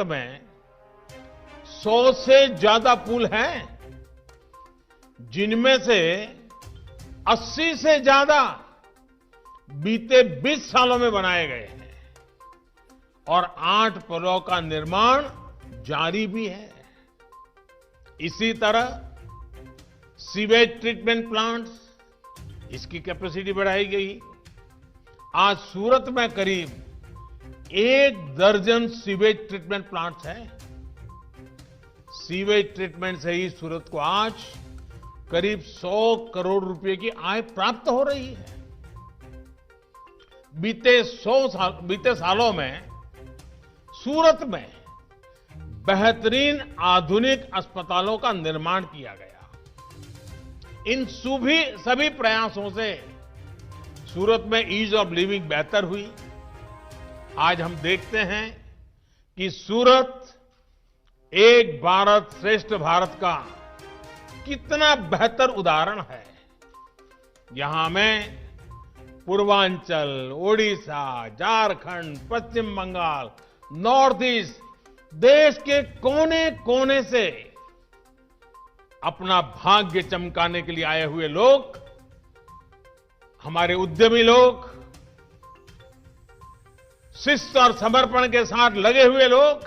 में 100 से ज्यादा पुल हैं, जिनमें से 80 से ज्यादा बीते 20 सालों में बनाए गए हैं और 8 पुलों का निर्माण जारी भी है। इसी तरह सीवेज ट्रीटमेंट प्लांट्स, इसकी कैपेसिटी बढ़ाई गई। आज सूरत में करीब 1 दर्जन सीवेज ट्रीटमेंट प्लांट्स हैं। सीवेज ट्रीटमेंट से ही सूरत को आज करीब 100 करोड़ रुपए की आय प्राप्त हो रही है। बीते सालों में सूरत में बेहतरीन आधुनिक अस्पतालों का निर्माण किया गया। इन सभी प्रयासों से सूरत में ईज ऑफ लिविंग बेहतर हुई। आज हम देखते हैं कि सूरत एक भारत श्रेष्ठ भारत का कितना बेहतर उदाहरण है। यहां में पूर्वांचल, ओडिशा, झारखंड, पश्चिम बंगाल, नॉर्थ ईस्ट, देश के कोने कोने से अपना भाग्य चमकाने के लिए आए हुए लोग, हमारे उद्यमी लोग, शिस्त और समर्पण के साथ लगे हुए लोग,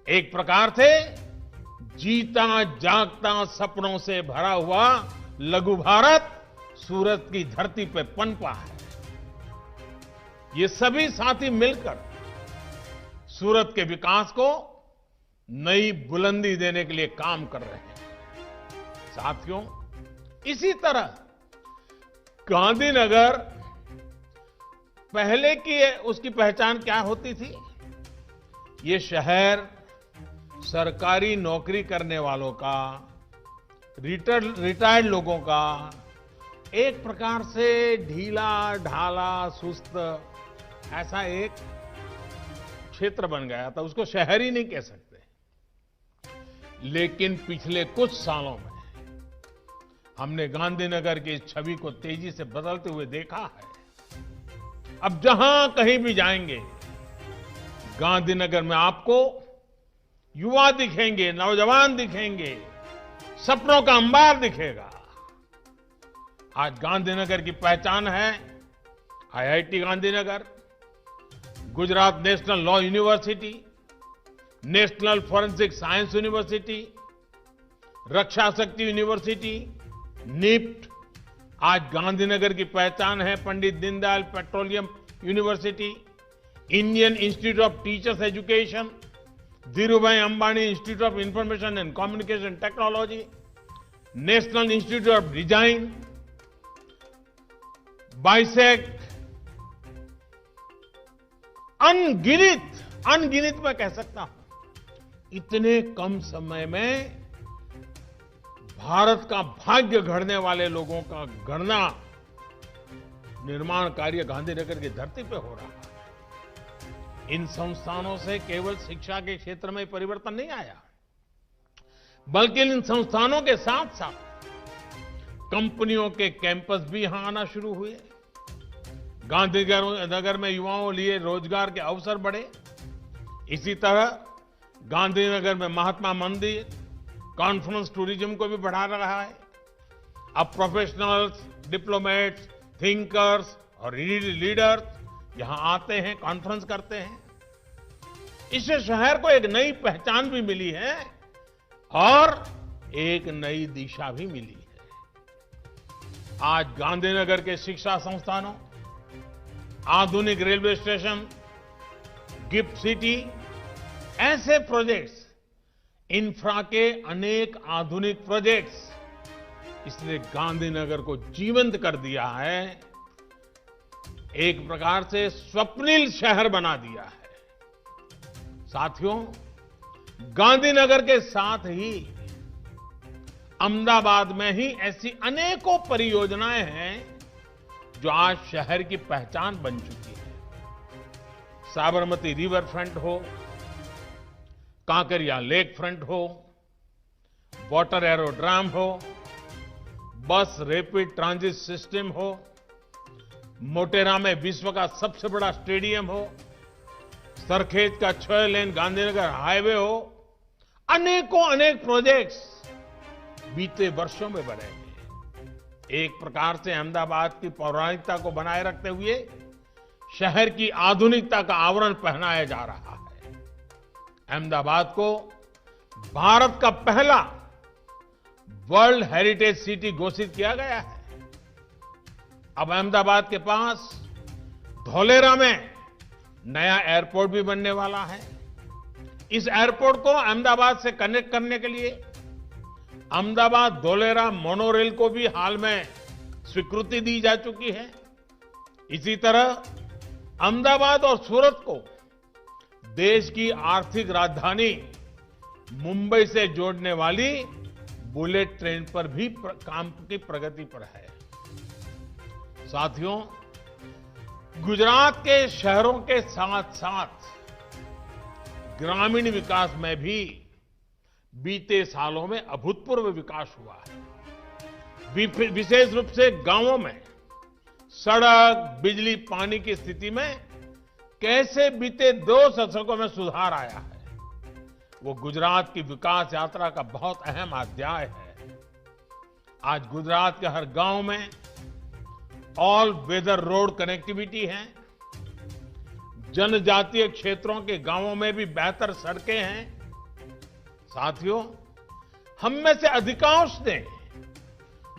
एक प्रकार से जीता जागता सपनों से भरा हुआ लघु भारत सूरत की धरती पर पनपा है। ये सभी साथी मिलकर सूरत के विकास को नई बुलंदी देने के लिए काम कर रहे हैं। साथियों, इसी तरह गांधीनगर पहले की उसकी पहचान क्या होती थी? ये शहर सरकारी नौकरी करने वालों का, रिटायर्ड लोगों का एक प्रकार से ढीला ढाला सुस्त ऐसा एक क्षेत्र बन गया था। उसको शहर ही नहीं कह सकते। लेकिन पिछले कुछ सालों में हमने गांधीनगर की इस छवि को तेजी से बदलते हुए देखा है। अब जहां कहीं भी जाएंगे, गांधीनगर में आपको युवा दिखेंगे, नौजवान दिखेंगे, सपनों का अंबार दिखेगा। आज गांधीनगर की पहचान है IIT Gandhinagar, Gujarat national law university, national forensic science university, Raksha Shakti university, NIFT. आज गांधीनगर की पहचान है Pandit Deendayal petroleum university, Indian institute of teachers education, Dhirubhai Ambani institute of information and communication technology, national institute of design, बाइसेक्ट। अनगिनत मैं कह सकता हूं। इतने कम समय में भारत का भाग्य गढ़ने वाले लोगों का गणना निर्माण कार्य गांधीनगर की धरती पे हो रहा है। इन संस्थानों से केवल शिक्षा के क्षेत्र में परिवर्तन नहीं आया, बल्कि इन संस्थानों के साथ साथ कंपनियों के कैंपस भी यहां आना शुरू हुए। गांधीनगर में युवाओं लिए रोजगार के अवसर बढ़े। इसी तरह गांधीनगर में महात्मा मंदिर कॉन्फ्रेंस टूरिज्म को भी बढ़ा रहा है। अब प्रोफेशनल्स, डिप्लोमेट्स, थिंकर्स और लीडर्स यहां आते हैं, कॉन्फ्रेंस करते हैं। इससे शहर को एक नई पहचान भी मिली है और एक नई दिशा भी मिली है। आज गांधीनगर के शिक्षा संस्थानों, आधुनिक रेलवे स्टेशन, गिफ्ट सिटी, ऐसे प्रोजेक्ट्स, इंफ्रा के अनेक आधुनिक प्रोजेक्ट्स, इसने गांधीनगर को जीवंत कर दिया है। एक प्रकार से स्वप्निल शहर बना दिया है। साथियों, गांधीनगर के साथ ही अहमदाबाद में ही ऐसी अनेकों परियोजनाएं हैं जो आज शहर की पहचान बन चुकी है। साबरमती रिवर फ्रंट हो, कांकरिया लेक फ्रंट हो, वाटर एरोड्राम हो, बस रैपिड ट्रांजिट सिस्टम हो, मोटेरा में विश्व का सबसे बड़ा स्टेडियम हो, सरखेज का 6 लेन गांधीनगर हाईवे हो, अनेकों अनेक प्रोजेक्ट्स बीते वर्षों में बने हैं। एक प्रकार से अहमदाबाद की पौराणिकता को बनाए रखते हुए शहर की आधुनिकता का आवरण पहनाया जा रहा है। अहमदाबाद को भारत का पहला वर्ल्ड हेरिटेज सिटी घोषित किया गया है। अब अहमदाबाद के पास धौलेरा में नया एयरपोर्ट भी बनने वाला है। इस एयरपोर्ट को अहमदाबाद से कनेक्ट करने के लिए अहमदाबाद धौलेरा मोनोरेल को भी हाल में स्वीकृति दी जा चुकी है। इसी तरह अहमदाबाद और सूरत को देश की आर्थिक राजधानी मुंबई से जोड़ने वाली बुलेट ट्रेन पर भी काम की प्रगति पर है। साथियों, गुजरात के शहरों के साथ साथ ग्रामीण विकास में भी बीते सालों में अभूतपूर्व विकास हुआ है। विशेष रूप से गांवों में सड़क, बिजली, पानी की स्थिति में कैसे बीते 2 दशकों में सुधार आया है, वो गुजरात की विकास यात्रा का बहुत अहम अध्याय है। आज गुजरात के हर गांव में ऑल वेदर रोड कनेक्टिविटी है। जनजातीय क्षेत्रों के गांवों में भी बेहतर सड़कें हैं। साथियों, हम में से अधिकांश ने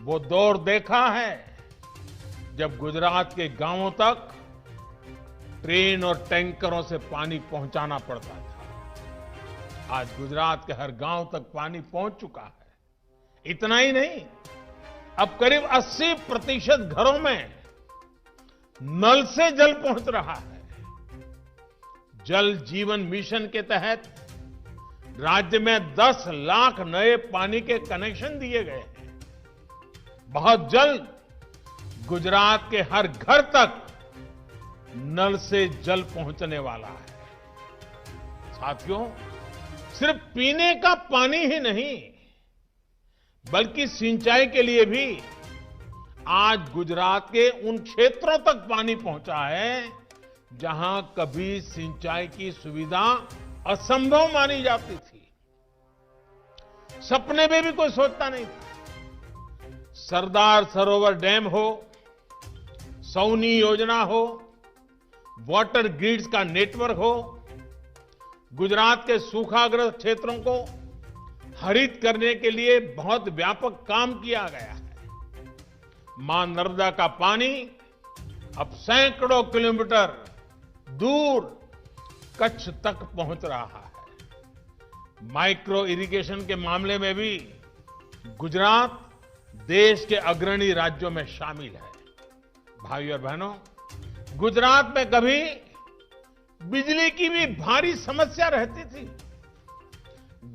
वो दौर देखा है जब गुजरात के गांवों तक ट्रेन और टैंकरों से पानी पहुंचाना पड़ता था। आज गुजरात के हर गांव तक पानी पहुंच चुका है। इतना ही नहीं, अब करीब 80% घरों में नल से जल पहुंच रहा है। जल जीवन मिशन के तहत राज्य में 10 लाख नए पानी के कनेक्शन दिए गए हैं। बहुत जल्द गुजरात के हर घर तक नल से जल पहुंचने वाला है। साथियों, सिर्फ पीने का पानी ही नहीं, बल्कि सिंचाई के लिए भी आज गुजरात के उन क्षेत्रों तक पानी पहुंचा है जहां कभी सिंचाई की सुविधा असंभव मानी जाती थी। सपने में भी कोई सोचता नहीं था। सरदार सरोवर डैम हो, सौनी योजना हो, वाटर ग्रिड्स का नेटवर्क हो, गुजरात के सूखाग्रस्त क्षेत्रों को हरित करने के लिए बहुत व्यापक काम किया गया है। मां नर्मदा का पानी अब सैकड़ों किलोमीटर दूर कच्छ तक पहुंच रहा है। माइक्रो इरिगेशन के मामले में भी गुजरात देश के अग्रणी राज्यों में शामिल है। भाइयों और बहनों, गुजरात में कभी बिजली की भी भारी समस्या रहती थी।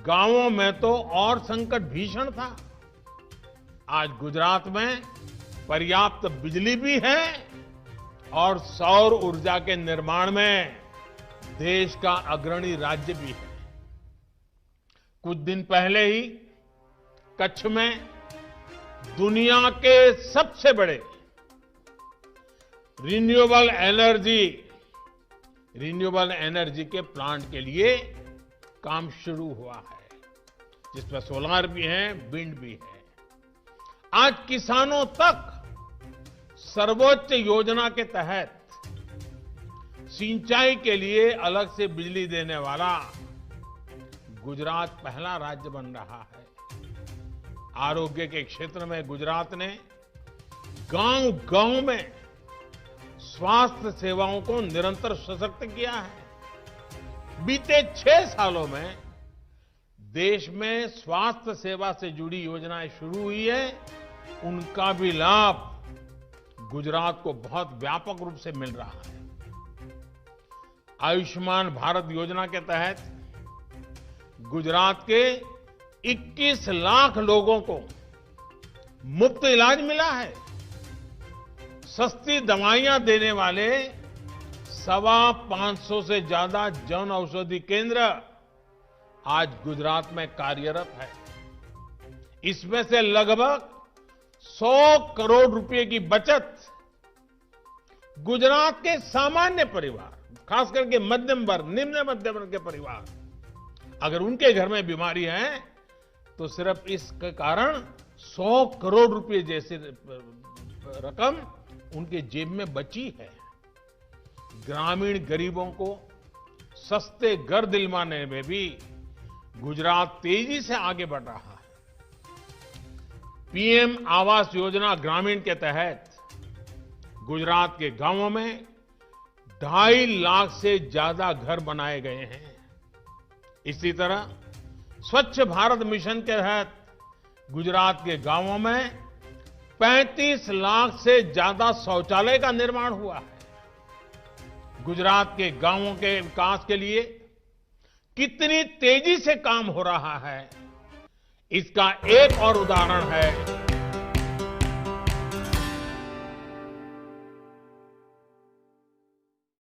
गांवों में तो और संकट भीषण था। आज गुजरात में पर्याप्त बिजली भी है और सौर ऊर्जा के निर्माण में देश का अग्रणी राज्य भी है। कुछ दिन पहले ही कच्छ में दुनिया के सबसे बड़े रिन्यूएबल एनर्जी के प्लांट के लिए काम शुरू हुआ है, जिसमें सोलार भी है, विंड भी है। आज किसानों तक सर्वोच्च योजना के तहत सिंचाई के लिए अलग से बिजली देने वाला गुजरात पहला राज्य बन रहा है। आरोग्य के क्षेत्र में गुजरात ने गांव-गांव में स्वास्थ्य सेवाओं को निरंतर सशक्त किया है। बीते 6 सालों में देश में स्वास्थ्य सेवा से जुड़ी योजनाएं शुरू हुई है, उनका भी लाभ गुजरात को बहुत व्यापक रूप से मिल रहा है। आयुष्मान भारत योजना के तहत गुजरात के 21 लाख लोगों को मुफ्त इलाज मिला है। सस्ती दवाइयां देने वाले 525 से ज्यादा जन औषधि केंद्र आज गुजरात में कार्यरत है। इसमें से लगभग 100 करोड़ रुपए की बचत गुजरात के सामान्य परिवार खास करके मध्यम वर्ग, निम्न मध्यम वर्ग के परिवार, अगर उनके घर में बीमारी है तो सिर्फ इसके कारण 100 करोड़ रुपए जैसी रकम उनके जेब में बची है। ग्रामीण गरीबों को सस्ते घर दिलवाने में भी गुजरात तेजी से आगे बढ़ रहा है। पीएम आवास योजना ग्रामीण के तहत गुजरात के गांवों में 2.5 लाख से ज्यादा घर बनाए गए हैं। इसी तरह स्वच्छ भारत मिशन के तहत गुजरात के गांवों में 35 लाख से ज्यादा शौचालय का निर्माण हुआ है। गुजरात के गांवों के विकास के लिए कितनी तेजी से काम हो रहा है, इसका एक और उदाहरण है